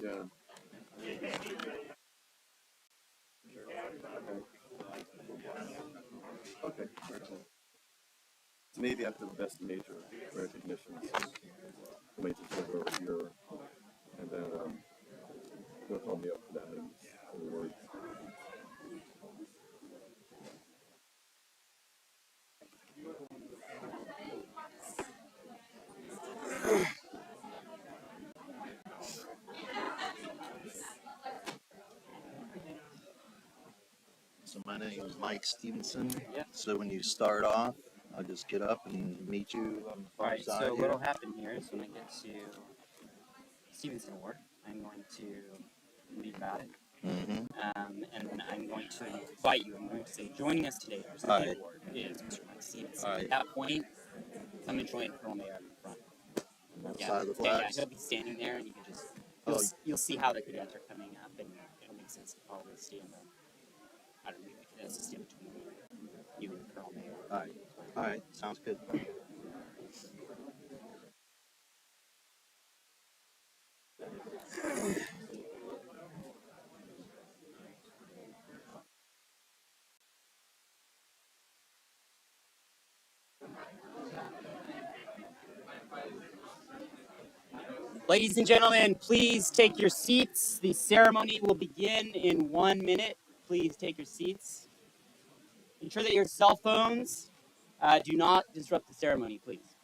Yeah. Okay. Okay. So maybe after the best major recognitions, you might just go over here and then you'll call me up for that award. So my name is Mike Stevenson. Yeah. So when you start off, I'll just get up and meet you on the far side. So what'll happen here is when I get to Stevenson Award, I'm going to read about it. Mm-hmm. And then I'm going to invite you. I'm going to say, joining us today for the award is Mr. Mike Stevenson. At that point, come and join Colonel Mayor up in front. Side of the flags. Yeah, he'll be standing there, and you can just you'll see how the cadets are coming up, and it'll make sense to probably stand up. I don't know, the cadets to stand between you and Colonel Mayor. All right, sounds good. Ladies and gentlemen, please take your seats. The ceremony will begin in 1 minute. Please take your seats. Ensure that your cell phones do not disrupt the ceremony, please.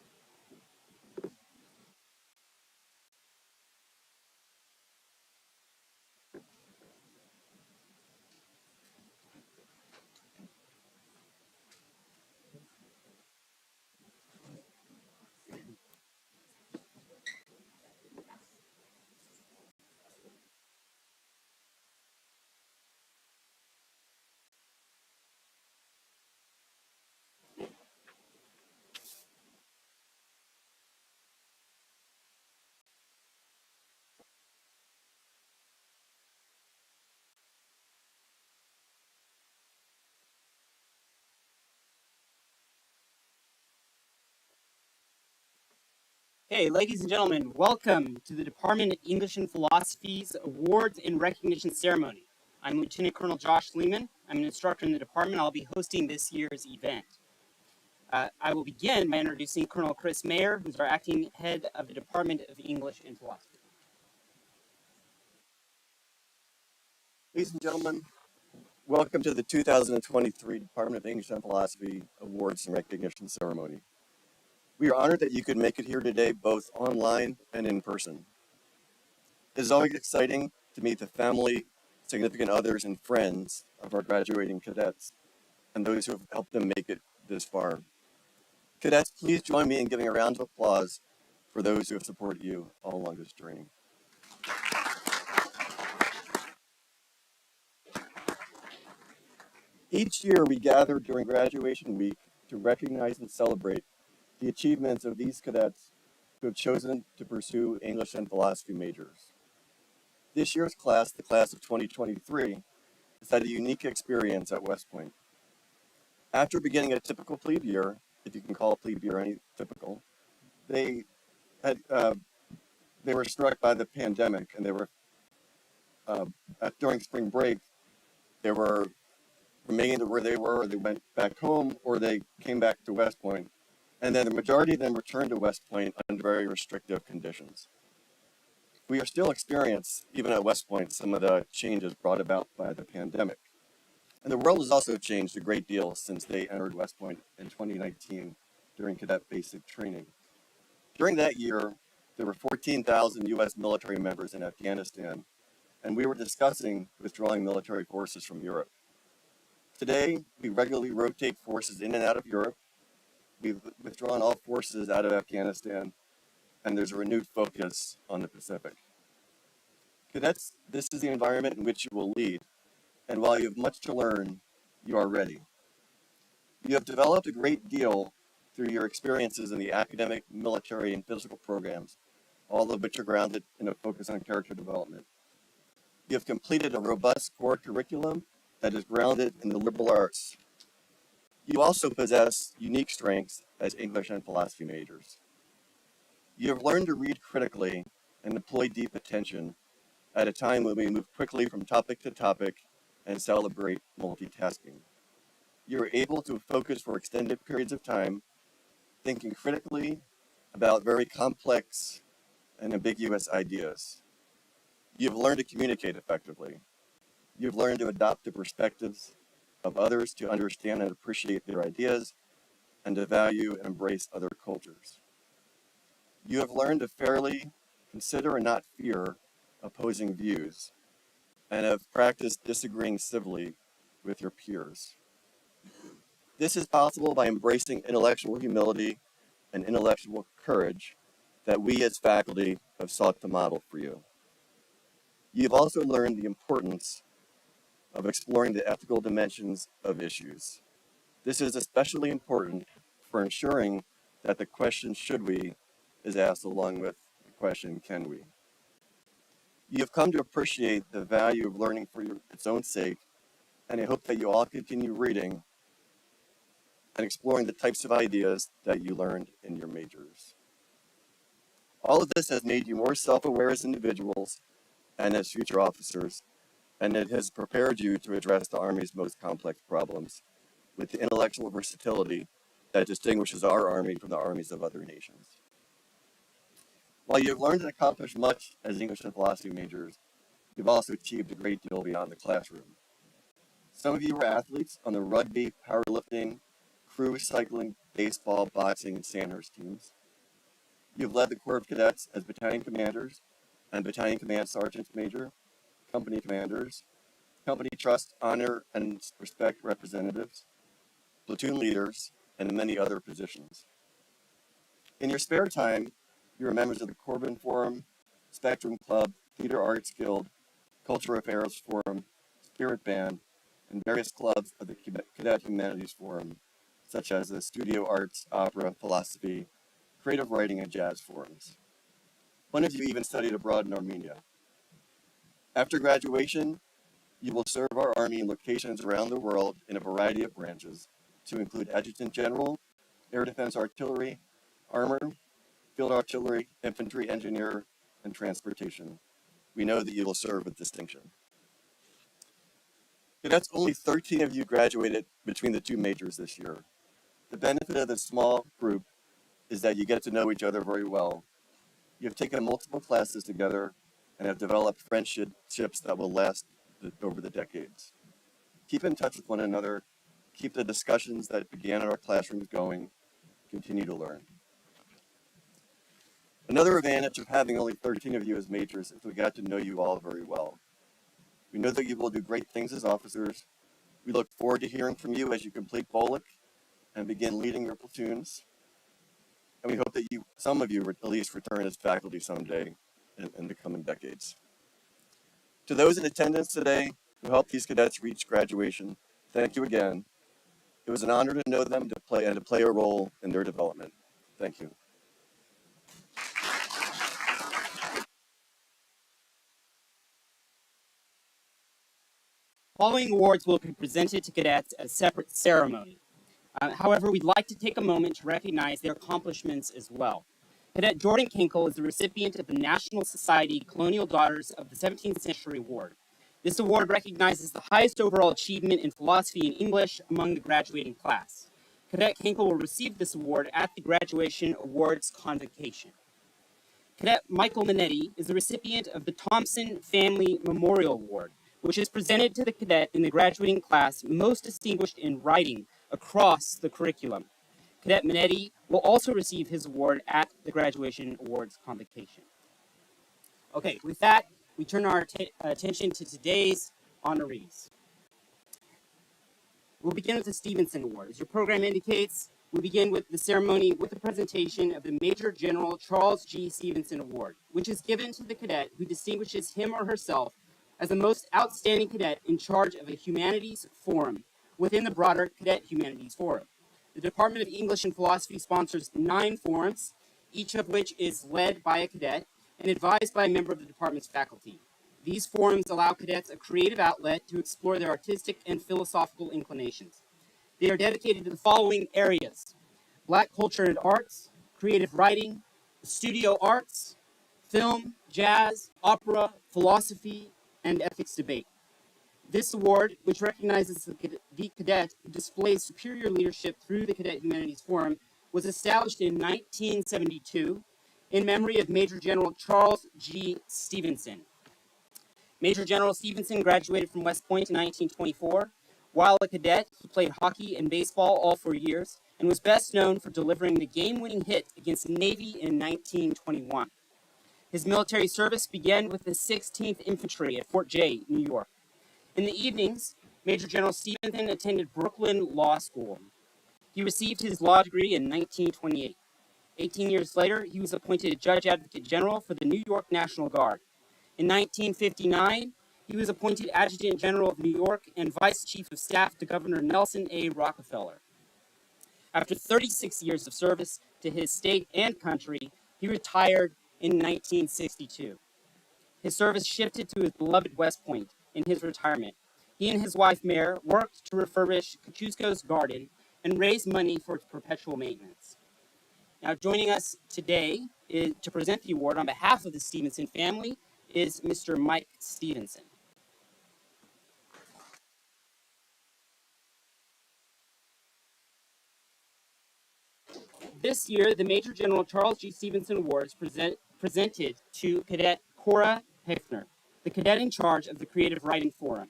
Hey, ladies and gentlemen, welcome to the Department of English and Philosophy's Awards and Recognition Ceremony. I'm Lieutenant Colonel Josh Lehman. I'm an instructor in the department. I'll be hosting this year's event. I will begin by introducing Colonel Chris Mayer, who's our acting head of the Department of English and Philosophy. Ladies and gentlemen, welcome to the 2023 Department of English and Philosophy Awards and Recognition Ceremony. We are honored that you could make it here today, both online and in person. It is always exciting to meet the family, significant others, and friends of our graduating cadets, and those who have helped them make it this far. Cadets, please join me in giving a round of applause for those who have supported you all along this journey. Each year we gather during graduation week to recognize and celebrate the achievements of these cadets who have chosen to pursue English and philosophy majors. This year's class, the class of 2023, has had a unique experience at West Point. After beginning a typical plebe year, if you can call a plebe year any typical, they were struck by the pandemic, and they were during spring break, they were remained where they were, or they went back home, or they came back to West Point. And then the majority of them returned to West Point under very restrictive conditions. We are still experiencing, even at West Point, some of the changes brought about by the pandemic. And the world has also changed a great deal since they entered West Point in 2019 during cadet basic training. During that year, there were 14,000 U.S. military members in Afghanistan, and we were discussing withdrawing military forces from Europe. Today, we regularly rotate forces in and out of Europe. We've withdrawn all forces out of Afghanistan, and there's a renewed focus on the Pacific. Cadets, this is the environment in which you will lead, and while you have much to learn, you are ready. You have developed a great deal through your experiences in the academic, military, and physical programs, all of which are grounded in a focus on character development. You have completed a robust core curriculum that is grounded in the liberal arts. You also possess unique strengths as English and philosophy majors. You have learned to read critically and deploy deep attention, at a time when we move quickly from topic to topic and celebrate multitasking. You're able to focus for extended periods of time, thinking critically about very complex and ambiguous ideas. You've learned to communicate effectively. You've learned to adopt the perspectives of others, to understand and appreciate their ideas, and to value and embrace other cultures. You have learned to fairly consider and not fear opposing views, and have practiced disagreeing civilly with your peers. This is possible by embracing intellectual humility and intellectual courage that we as faculty have sought to model for you. You've also learned the importance of exploring the ethical dimensions of issues. This is especially important for ensuring that the question "should we" is asked along with the question "can we." You have come to appreciate the value of learning for its own sake, and I hope that you all continue reading and exploring the types of ideas that you learned in your majors. All of this has made you more self-aware as individuals and as future officers, and it has prepared you to address the Army's most complex problems with the intellectual versatility that distinguishes our Army from the armies of other nations. While you have learned and accomplished much as English and philosophy majors, you've also achieved a great deal beyond the classroom. Some of you were athletes on the rugby, powerlifting, crew cycling, baseball, boxing, and Sandhurst teams. You've led the Corps of Cadets as battalion commanders and battalion command sergeants major, company commanders, company trust, honor, and respect representatives, platoon leaders, and many other positions. In your spare time, you are members of the Corbin Forum, Spectrum Club, Theater Arts Guild, Cultural Affairs Forum, Spirit Band, and various clubs of the Cadet Humanities Forum, such as the Studio Arts, Opera, Philosophy, Creative Writing, and Jazz Forums. One of you even studied abroad in Armenia. After graduation, you will serve our Army in locations around the world in a variety of branches, to include Adjutant General, Air Defense Artillery, Armor, Field Artillery, Infantry Engineer, and Transportation. We know that you will serve with distinction. Cadets, only 13 of you graduated between the two majors this year. The benefit of this small group is that you get to know each other very well. You have taken multiple classes together and have developed friendships that will last over the decades. Keep in touch with one another, keep the discussions that began in our classrooms going, continue to learn. Another advantage of having only 13 of you as majors is we got to know you all very well. We know that you will do great things as officers. We look forward to hearing from you as you complete BOLIC and begin leading your platoons. And we hope that some of you at least return as faculty someday in the coming decades. To those in attendance today who helped these cadets reach graduation, thank you again. It was an honor to know them and to play a role in their development. Thank you. Following awards will be presented to cadets at a separate ceremony. However, we'd like to take a moment to recognize their accomplishments as well. Cadet Jordan Kinkle is the recipient of the National Society Colonial Daughters of the 17th Century Award. This award recognizes the highest overall achievement in philosophy and English among the graduating class. Cadet Kinkle will receive this award at the Graduation Awards convocation. Cadet Michael Minetti is the recipient of the Thompson Family Memorial Award, which is presented to the cadet in the graduating class most distinguished in writing across the curriculum. Cadet Minetti will also receive his award at the Graduation Awards convocation. Okay, with that, we turn our attention to today's honorees. We'll begin with the Stevenson Award. As your program indicates, we begin with the ceremony with the presentation of the Major General Charles G. Stevenson Award, which is given to the cadet who distinguishes him or herself as the most outstanding cadet in charge of a humanities forum within the broader Cadet Humanities Forum. The Department of English and Philosophy sponsors 9 forums, each of which is led by a cadet and advised by a member of the department's faculty. These forums allow cadets a creative outlet to explore their artistic and philosophical inclinations. They are dedicated to the following areas: Black culture and arts, creative writing, studio arts, film, jazz, opera, philosophy, and ethics debate. This award, which recognizes the cadet who displays superior leadership through the Cadet Humanities Forum, was established in 1972 in memory of Major General Charles G. Stevenson. Major General Stevenson graduated from West Point in 1924. While a cadet, he played hockey and baseball all 4 years and was best known for delivering the game-winning hit against the Navy in 1921. His military service began with the 16th Infantry at Fort Jay, New York. In the evenings, Major General Stevenson attended Brooklyn Law School. He received his law degree in 1928. 18 years later, he was appointed Judge Advocate General for the New York National Guard. In 1959, he was appointed Adjutant General of New York and Vice Chief of Staff to Governor Nelson A. Rockefeller. After 36 years of service to his state and country, he retired in 1962. His service shifted to his beloved West Point in his retirement. He and his wife, Mare, worked to refurbish Kosciuszko's garden and raise money for its perpetual maintenance. Now, joining us today to present the award on behalf of the Stevenson family is Mr. Mike Stevenson. This year, the Major General Charles G. Stevenson Awards presented to Cadet Cora Hefner, the cadet in charge of the Creative Writing Forum.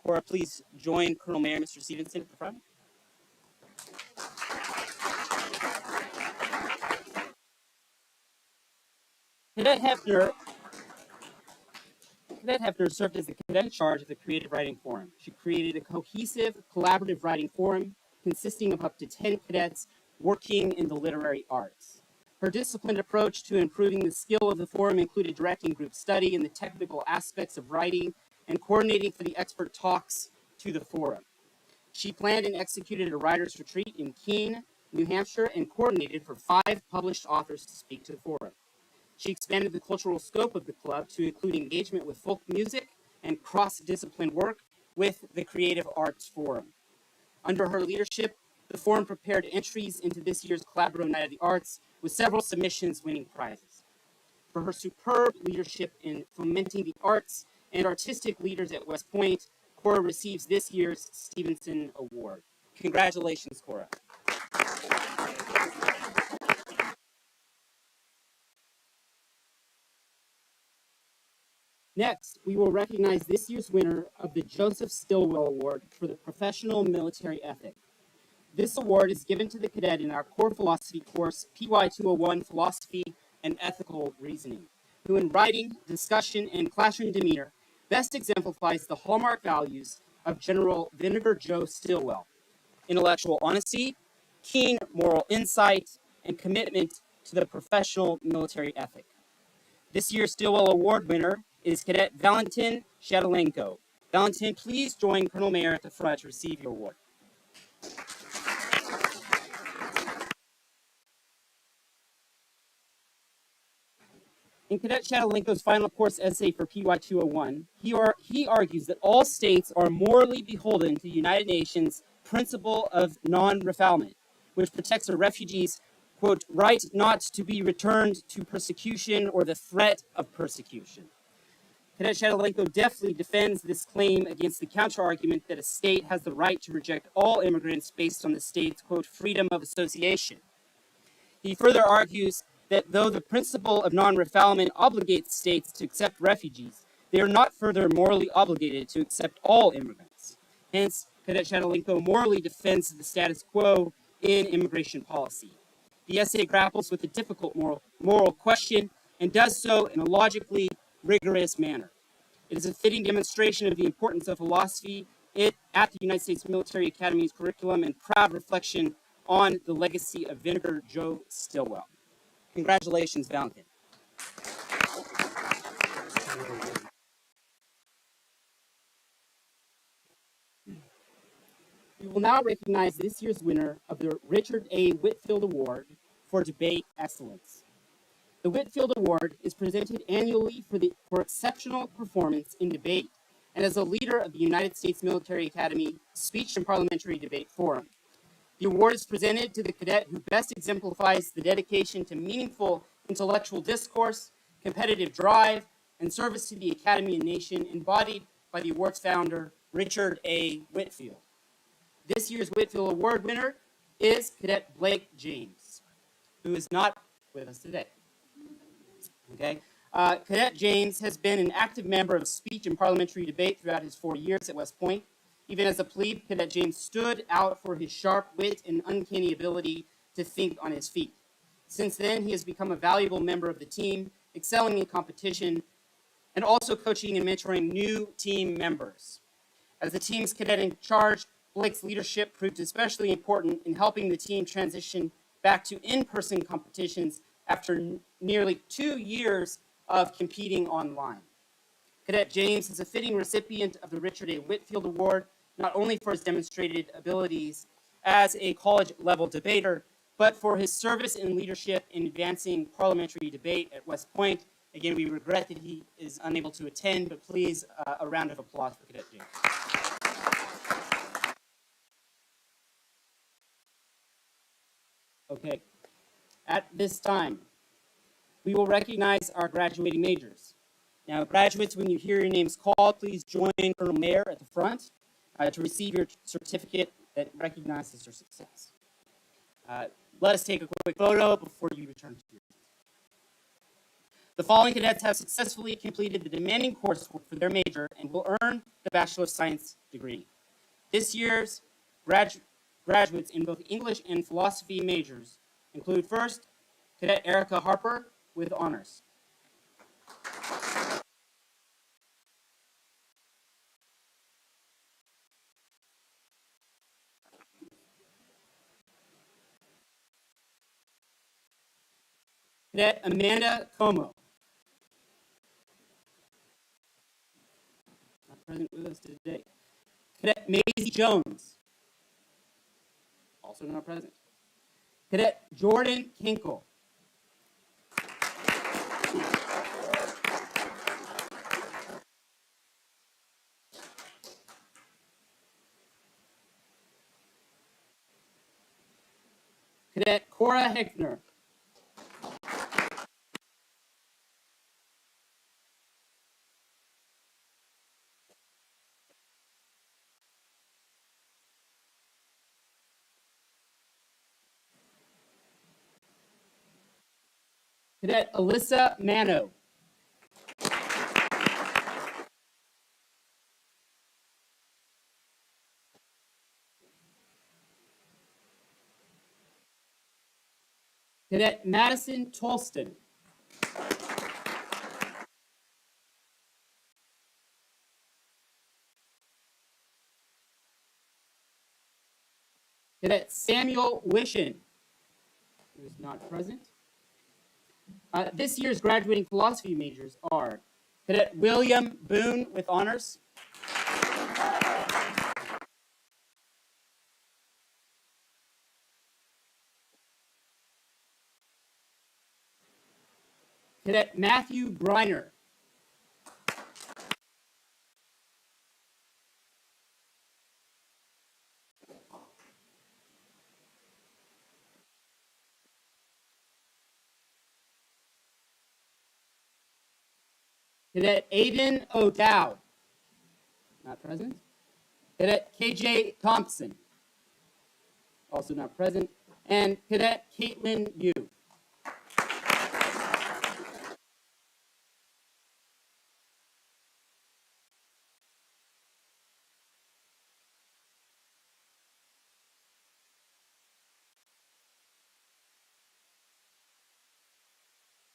Cora, please join Colonel Mayor Mr. Stevenson at the front. Cadet Hefner served as the cadet in charge of the Creative Writing Forum. She created a cohesive, collaborative writing forum consisting of up to 10 cadets working in the literary arts. Her disciplined approach to improving the skill of the forum included directing group study in the technical aspects of writing and coordinating for the expert talks to the forum. She planned and executed a writer's retreat in Keene, New Hampshire, and coordinated for 5 published authors to speak to the forum. She expanded the cultural scope of the club to include engagement with folk music and cross-discipline work with the Creative Arts Forum. Under her leadership, the forum prepared entries into this year's Collaborative Night of the Arts, with several submissions winning prizes. For her superb leadership in fomenting the arts and artistic leaders at West Point, Cora receives this year's Stevenson Award. Congratulations, Cora. Next, we will recognize this year's winner of the Joseph Stilwell Award for the Professional Military Ethic. This award is given to the cadet in our core philosophy course, PY 201 Philosophy and Ethical Reasoning, who in writing, discussion, and classroom demeanor best exemplifies the hallmark values of General Vinegar Joe Stilwell: intellectual honesty, keen moral insight, and commitment to the professional military ethic. This year's Stilwell Award winner is Cadet Valentin Shadalenko. Valentin, please join Colonel Mayer at the front to receive your award. In Cadet Shadalenko's final course essay for PY 201, he argues that all states are morally beholden to the United Nations principle of non-refoulement, which protects a refugee's, quote, right not to be returned to persecution or the threat of persecution. Cadet Shadalenko deftly defends this claim against the counter-argument that a state has the right to reject all immigrants based on the state's, quote, freedom of association. He further argues that though the principle of non-refoulement obligates states to accept refugees, they are not further morally obligated to accept all immigrants. Hence, Cadet Shadalenko morally defends the status quo in immigration policy. The essay grapples with a difficult moral question and does so in a logically rigorous manner. It is a fitting demonstration of the importance of philosophy at the United States Military Academy's curriculum and proud reflection on the legacy of Vinegar Joe Stilwell. Congratulations, Valentin. We will now recognize this year's winner of the Richard A. Whitfield Award for Debate Excellence. The Whitfield Award is presented annually for exceptional performance in debate and as a leader of the United States Military Academy Speech and Parliamentary Debate Forum. The award is presented to the cadet who best exemplifies the dedication to meaningful intellectual discourse, competitive drive, and service to the Academy and nation embodied by the award's founder, Richard A. Whitfield. This year's Whitfield Award winner is Cadet Blake James, who is not with us today. Okay. Cadet James has been an active member of speech and parliamentary debate throughout his 4 years at West Point. Even as a plebe, Cadet James stood out for his sharp wit and uncanny ability to think on his feet. Since then, he has become a valuable member of the team, excelling in competition, and also coaching and mentoring new team members. As the team's cadet in charge, Blake's leadership proved especially important in helping the team transition back to in-person competitions after nearly 2 years of competing online. Cadet James is a fitting recipient of the Richard A. Whitfield Award, not only for his demonstrated abilities as a college-level debater, but for his service and leadership in advancing parliamentary debate at West Point. Again, we regret that he is unable to attend, but please, a round of applause for Cadet James. Okay, at this time, we will recognize our graduating majors. Now, graduates, when you hear your names called, please join Colonel Mayer at the front to receive your certificate that recognizes your success. Let us take a quick photo before you return to your seats. The following cadets have successfully completed the demanding coursework for their major and will earn the Bachelor of Science degree. This year's graduates in both English and philosophy majors include first, Cadet Erica Harper with honors. Cadet Amanda Como. Not present with us today. Cadet Maisie Jones. Also not present. Cadet Jordan Kinkle. Cadet Cora Heckner. Cadet Alyssa Mano. Cadet Madison Tolston. Cadet Samuel Wishin, who is not present. This year's graduating philosophy majors are Cadet William Boone with honors. Cadet Matthew Briner. Cadet Aiden O'Dowd, not present. Cadet KJ Thompson, also not present. And Cadet Caitlin Yu.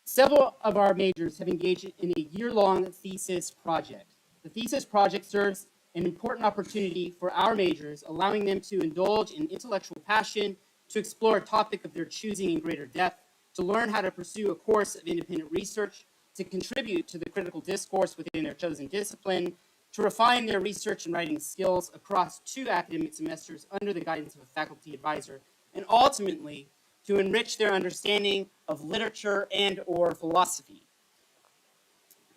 Several of our majors have engaged in a year-long thesis project. The thesis project serves an important opportunity for our majors, allowing them to indulge in intellectual passion, to explore a topic of their choosing in greater depth, to learn how to pursue a course of independent research, to contribute to the critical discourse within their chosen discipline, to refine their research and writing skills across 2 academic semesters under the guidance of a faculty advisor, and ultimately, to enrich their understanding of literature and/or philosophy.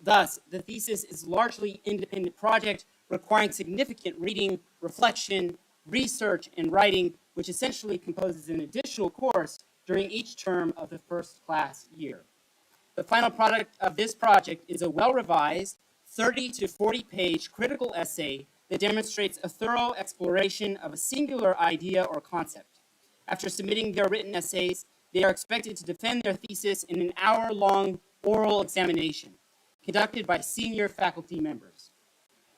Thus, the thesis is largely independent project requiring significant reading, reflection, research, and writing, which essentially composes an additional course during each term of the first class year. The final product of this project is a well-revised 30 to 40-page critical essay that demonstrates a thorough exploration of a singular idea or concept. After submitting their written essays, they are expected to defend their thesis in an hour-long oral examination conducted by senior faculty members.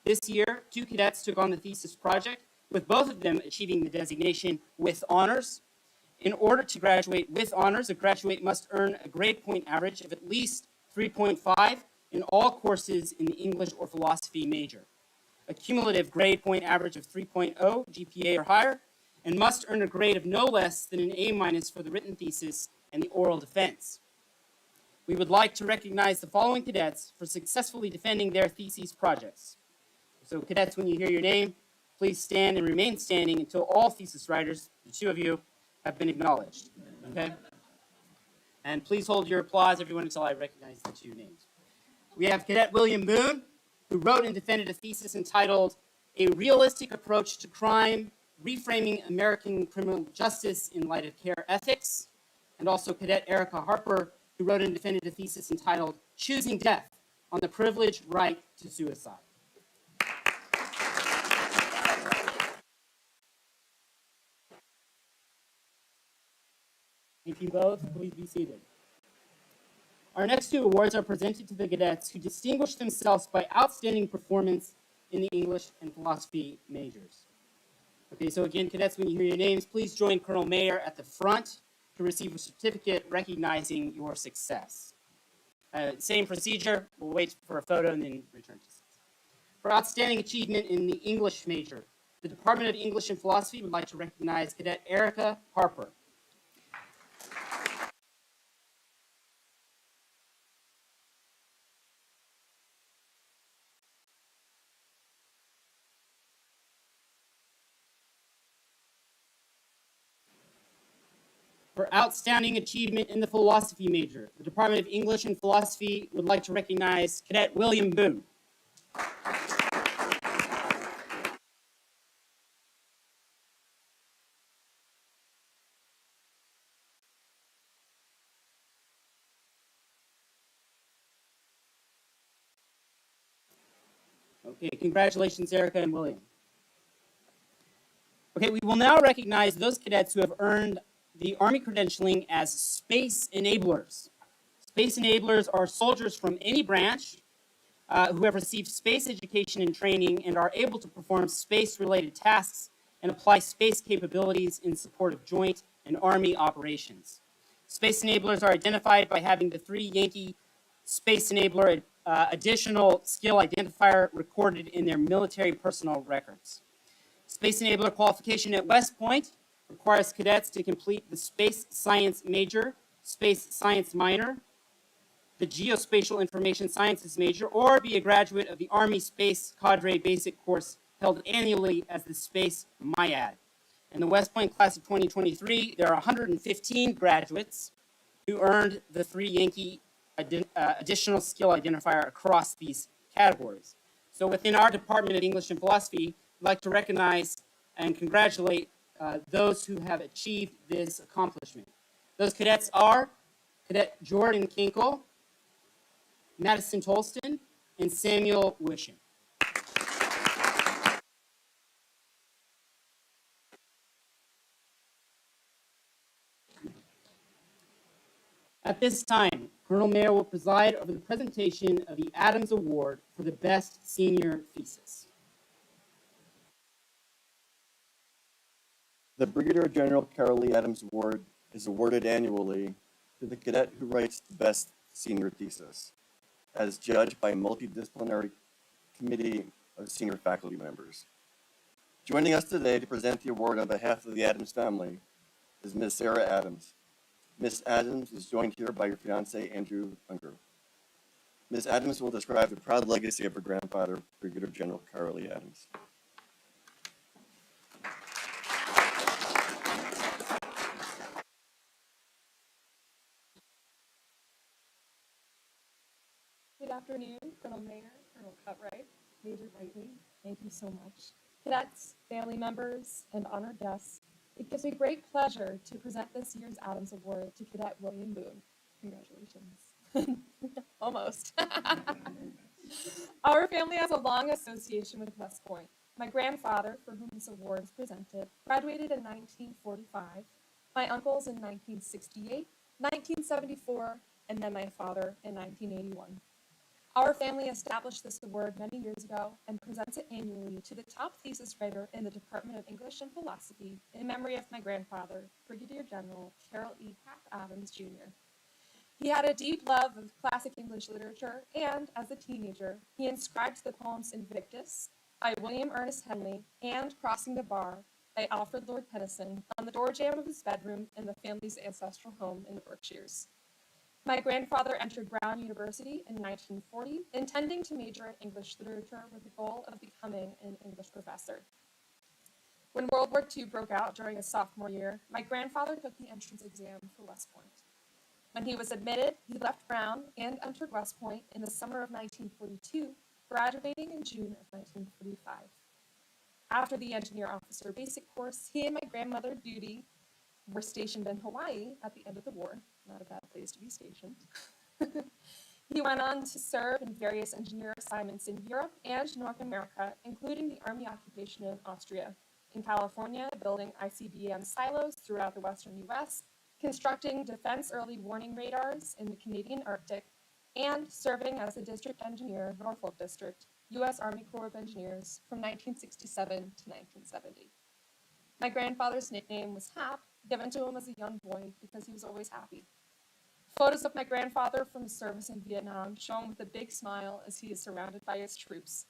This year, 2 cadets took on the thesis project, with both of them achieving the designation with honors. In order to graduate with honors, a graduate must earn a grade point average of at least 3.5 in all courses in the English or philosophy major, a cumulative grade point average of 3.0 GPA or higher, and must earn a grade of no less than an A- for the written thesis and the oral defense. We would like to recognize the following cadets for successfully defending their theses projects. So cadets, when you hear your name, please stand and remain standing until all thesis writers, the 2 of you, have been acknowledged, okay? And please hold your applause, everyone, until I recognize the 2 names. We have Cadet William Boone, who wrote and defended a thesis entitled A Realistic Approach to Crime, Reframing American Criminal Justice in Light of Care Ethics, and also Cadet Erica Harper, who wrote and defended a thesis entitled Choosing Death on the Privileged Right to Suicide. Thank you both. Please be seated. Our next 2 awards are presented to the cadets who distinguished themselves by outstanding performance in the English and philosophy majors. Okay, so again, cadets, when you hear your names, please join Colonel Mayer at the front to receive a certificate recognizing your success. Same procedure. We'll wait for a photo and then return to seats. For outstanding achievement in the English major, the Department of English and Philosophy would like to recognize Cadet Erica Harper. For outstanding achievement in the philosophy major, the Department of English and Philosophy would like to recognize Cadet William Boone. Okay, congratulations, Erica and William. Okay, we will now recognize those cadets who have earned the Army credentialing as Space Enablers. Space Enablers are soldiers from any branch who have received space education and training and are able to perform space-related tasks and apply space capabilities in support of joint and Army operations. Space Enablers are identified by having the 3 Yankee Space Enabler additional skill identifier recorded in their military personnel records. Space Enabler qualification at West Point requires cadets to complete the Space Science major, Space Science minor, the Geospatial Information Sciences major, or be a graduate of the Army Space Cadre Basic course held annually as the Space MIAD. In the West Point class of 2023, there are 115 graduates who earned the 3 Yankee additional skill identifier across these categories. So within our Department of English and Philosophy, I'd like to recognize and congratulate those who have achieved this accomplishment. Those cadets are Cadet Jordan Kinkle, Madison Tolston, and Samuel Wisham. At this time, Colonel Mayer will preside over the presentation of the Adams Award for the Best Senior Thesis. The Brigadier General Carol Lee Adams Award is awarded annually to the cadet who writes the best senior thesis, as judged by a multidisciplinary committee of senior faculty members. Joining us today to present the award on behalf of the Adams family is Ms. Sarah Adams. Ms. Adams is joined here by your fiance, Andrew Unger. Ms. Adams will describe the proud legacy of her grandfather, Brigadier General Carol Lee Adams. Good afternoon, Colonel Mayer, Colonel Cutright, Major Whitely. Thank you so much. Cadets, family members, and honored guests, it gives me great pleasure to present this year's Adams Award to Cadet William Boone. Congratulations. Almost. Our family has a long association with West Point. My grandfather, for whom this award is presented, graduated in 1945, my uncles in 1968, 1974, and then my father in 1981. Our family established this award many years ago and presents it annually to the top thesis writer in the Department of English and Philosophy in memory of my grandfather, Brigadier General Carroll E. Hap Adams, Jr. He had a deep love of classic English literature, and as a teenager, he inscribed the poems Invictus by William Ernest Henley and Crossing the Bar by Alfred Lord Tennyson on the doorjamb of his bedroom in the family's ancestral home in the Berkshires. My grandfather entered Brown University in 1940, intending to major in English literature with the goal of becoming an English professor. When World War II broke out during his sophomore year, my grandfather took the entrance exam for West Point. When he was admitted, he left Brown and entered West Point in the summer of 1942, graduating in June of 1945. After the engineer officer basic course, he and my grandmother, Judy, were stationed in Hawaii at the end of the war. Not a bad place to be stationed. He went on to serve in various engineer assignments in Europe and North America, including the Army occupation in Austria, in California, building ICBM silos throughout the western U.S., constructing defense early warning radars in the Canadian Arctic, and serving as the district engineer, Norfolk District, U.S. Army Corps of Engineers from 1967 to 1970. My grandfather's nickname was Hap, given to him as a young boy because he was always happy. Photos of my grandfather from his service in Vietnam show him with a big smile as he is surrounded by his troops.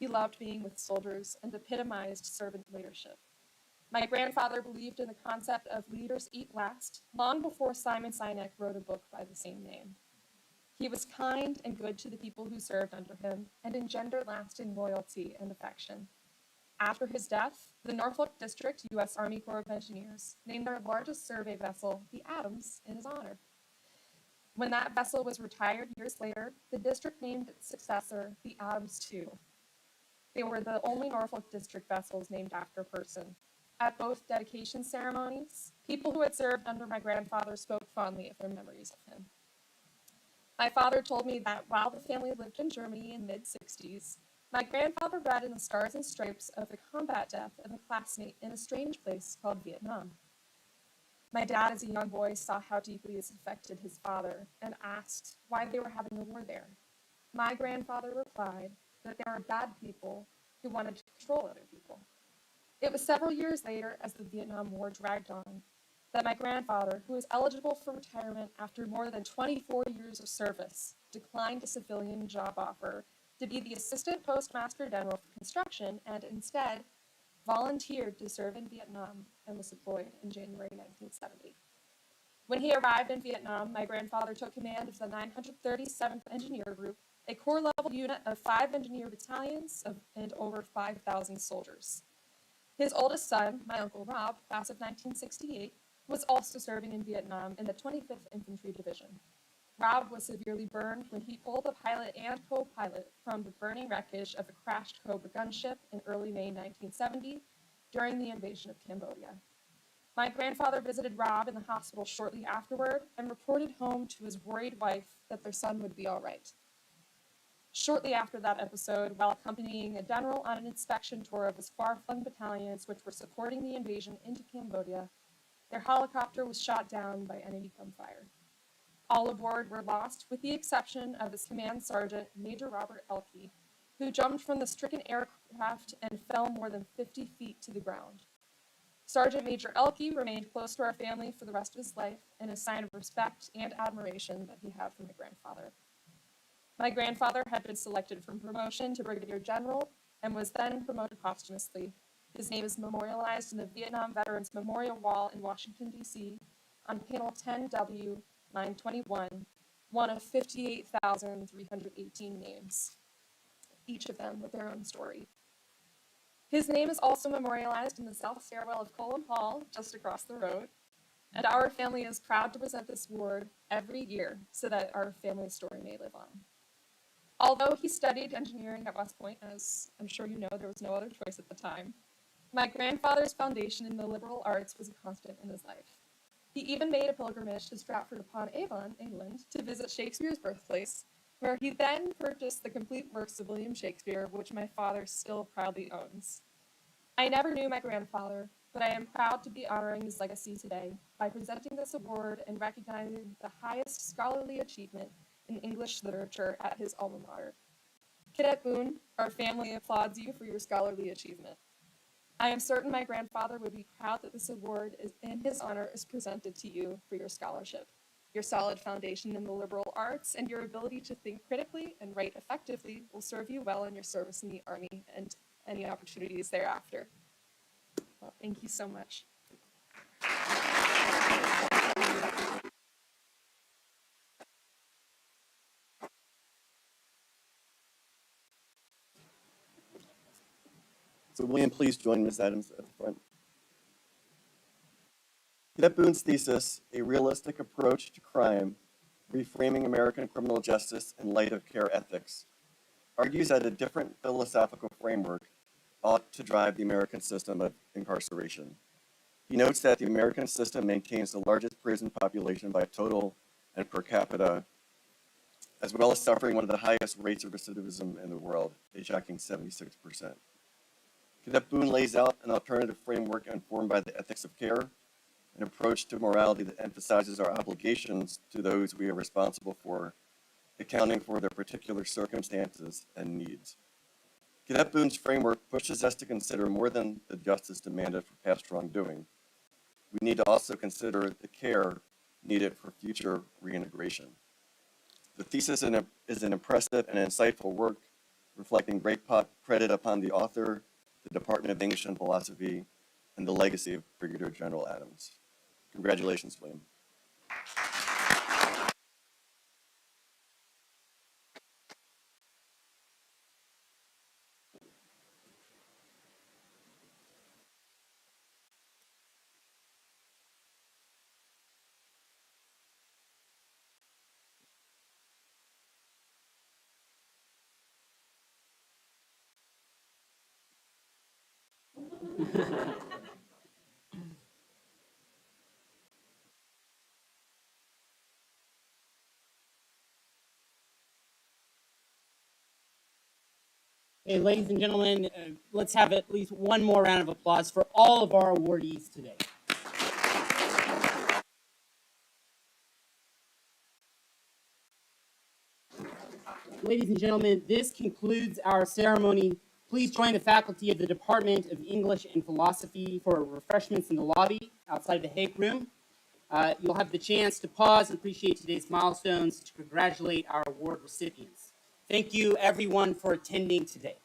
He loved being with soldiers and epitomized servant leadership. My grandfather believed in the concept of leaders eat last, long before Simon Sinek wrote a book by the same name. He was kind and good to the people who served under him and engendered lasting loyalty and affection. After his death, the Norfolk District U.S. Army Corps of Engineers named their largest survey vessel, the Adams, in his honor. When that vessel was retired years later, the district named its successor the Adams II. They were the only Norfolk District vessels named after a person. At both dedication ceremonies, people who had served under my grandfather spoke fondly of their memories of him. My father told me that while the family lived in Germany in mid-60s, my grandfather read in the Stars and Stripes of the combat death of a classmate in a strange place called Vietnam. My dad, as a young boy, saw how deeply this affected his father and asked why they were having a war there. My grandfather replied that there were bad people who wanted to control other people. It was several years later, as the Vietnam War dragged on, that my grandfather, who was eligible for retirement after more than 24 years of service, declined a civilian job offer to be the Assistant Postmaster General for Construction and instead volunteered to serve in Vietnam and was deployed in January 1970. When he arrived in Vietnam, my grandfather took command of the 937th Engineer Group, a corps-level unit of 5 engineer battalions and over 5,000 soldiers. His oldest son, my Uncle Rob, class of 1968, was also serving in Vietnam in the 25th Infantry Division. Rob was severely burned when he pulled the pilot and co-pilot from the burning wreckage of a crashed Cobra gunship in early May 1970 during the invasion of Cambodia. My grandfather visited Rob in the hospital shortly afterward and reported home to his worried wife that their son would be all right. Shortly after that episode, while accompanying a general on an inspection tour of his far-flung battalions which were supporting the invasion into Cambodia, their helicopter was shot down by enemy gunfire. All aboard were lost, with the exception of his command sergeant, Major Robert Elkey, who jumped from the stricken aircraft and fell more than 50 feet to the ground. Sergeant Major Elkey remained close to our family for the rest of his life in a sign of respect and admiration that he had for my grandfather. My grandfather had been selected for promotion to Brigadier General and was then promoted posthumously. His name is memorialized in the Vietnam Veterans Memorial Wall in Washington, D.C. on panel 10W, line 21, one of 58,318 names, each of them with their own story. His name is also memorialized in the south stairwell of Colham Hall, just across the road, and our family is proud to present this award every year so that our family story may live on. Although he studied engineering at West Point, as I'm sure you know, there was no other choice at the time, my grandfather's foundation in the liberal arts was a constant in his life. He even made a pilgrimage to Stratford-upon-Avon, England, to visit Shakespeare's birthplace, where he then purchased the complete works of William Shakespeare, which my father still proudly owns. I never knew my grandfather, but I am proud to be honoring his legacy today by presenting this award and recognizing the highest scholarly achievement in English literature at his alma mater. Cadet Boone, our family applauds you for your scholarly achievement. I am certain my grandfather would be proud that this award in his honor is presented to you for your scholarship. Your solid foundation in the liberal arts and your ability to think critically and write effectively will serve you well in your service in the Army and any opportunities thereafter. Well, thank you so much. So William, please join Ms. Adams at the front. Cadet Boone's thesis, A Realistic Approach to Crime, Reframing American Criminal Justice in Light of Care Ethics, argues that a different philosophical framework ought to drive the American system of incarceration. He notes that the American system maintains the largest prison population by total and per capita, as well as suffering one of the highest rates of recidivism in the world, a shocking 76%. Cadet Boone lays out an alternative framework informed by the ethics of care, an approach to morality that emphasizes our obligations to those we are responsible for, accounting for their particular circumstances and needs. Cadet Boone's framework pushes us to consider more than the justice demanded for past wrongdoing. We need to also consider the care needed for future reintegration. The thesis is an impressive and insightful work, reflecting great credit upon the author, the Department of English and Philosophy, and the legacy of Brigadier General Adams. Congratulations, William. Hey, ladies and gentlemen, let's have at least one more round of applause for all of our awardees today. Ladies and gentlemen, this concludes our ceremony. Please join the faculty of the Department of English and Philosophy for refreshments in the lobby outside the Hague room. You'll have the chance to pause and appreciate today's milestones to congratulate our award recipients. Thank you, everyone, for attending today.